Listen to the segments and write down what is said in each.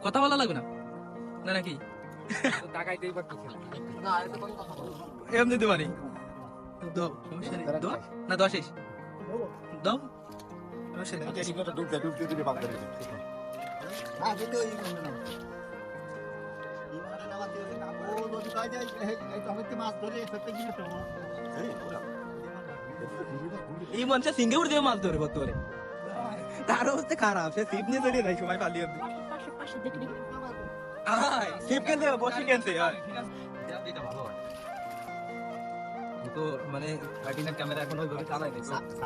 কথা বলা লাগবে না না নাকি টাকাইতেই পারতেছি না এটা কোনো কথা বলবো এরকম দিতে পারি দাও সমস্যা নেই দাও না 10 দাও সমস্যা নেই এটা ডুবতে দিলে বাদ করে না যেতে ওই মনে না এই মারে না বাদ দিলে না ও যদি কাজ যায় এই টমেটো মাছ ধরে সত্যি জিনিস তো এই মনসা সিঙ্গাপুর দিয়ে মাছ ধরে কত করে তার অবস্থা খারাপ সে সিপ নিয়ে ধরে নাই সময় পালিয়ে পাশে দেখি আয় সিপ কেনতে বসে কেনতে আয় এটা ভালো হয় তো মানে কাটিনার ক্যামেরা এখন ওইভাবে চালাই নাই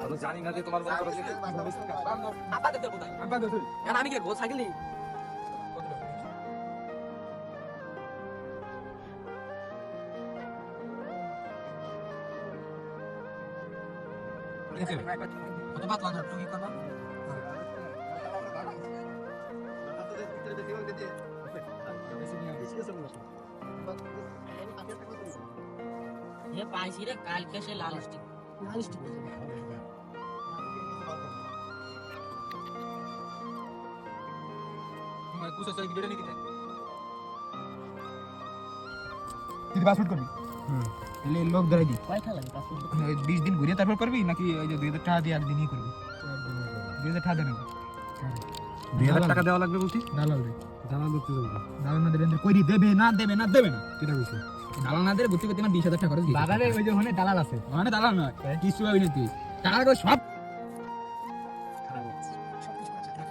আমি জানি না যে তোমার মনে করো যে আপা দিতে কোথায় আপা দেখুন কেন আমি কি গো সাইকেল নেই কত পাতলা ধর তুমি করবা ये पाइसी रे काल के से लाल स्टिक मैं कुछ ऐसा वीडियो नहीं दिखा তুই পাসপোর্ট করবি তাহলে লোক ধরে দি কয়টা লাগে পাসপোর্ট 20 দিন ঘুরে তারপর করবি নাকি ওই যে 2000 টাকা দিয়ে একদিনই করবি 2000 টাকা দেন 2000 টাকা দেওয়া লাগবে বলতি দালাল রে দালাল করতে যাবো দালাল না দেবেন কইরি দেবে না কিটা কইছে দালাল না দেবে বুঝতে করতে না 20000 টাকা খরচ দিই বাবা রে ওই যে ওখানে দালাল আছে মানে দালাল নয় কিছু হইনি তুই টাকা করে সব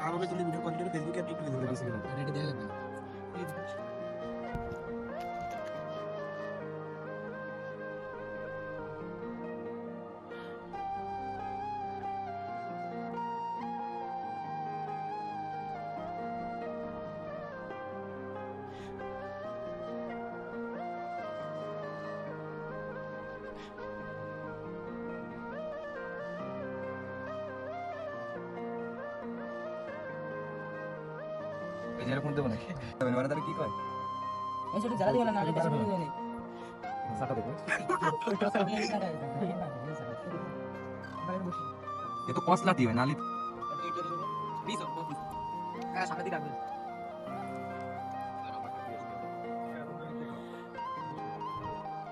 আর হবে তুমি ভিডিও কন্টেন্ট ফেসবুকে আপনি করে দিছি রেডি দেয়া লাগবে এর কোন দেব না মানে তার কি কয় এই ছোট জ্বালা দিও না নালে বেশি দিও না সাটা দেখো এ তো কসলা দিবে নালি প্লিজ কার সামনে দিকে আসবে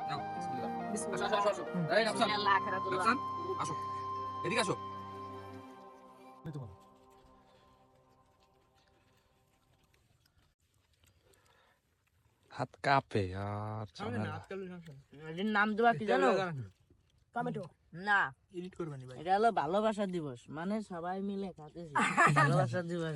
নাও বিসমিল্লাহ আসো আসো আসো এই নাফসান আল্লাহ আখিরাতুল্লাহ নাফসান আসো এদিকে আসো হাত কাঁপে আর এর নাম দেওয়া কি জানো টমেটো না এডিট করবানি ভাই এটা হলো ভালোবাসা দিবস মানে সবাই মিলে খাতেছি ভালোবাসা দিবস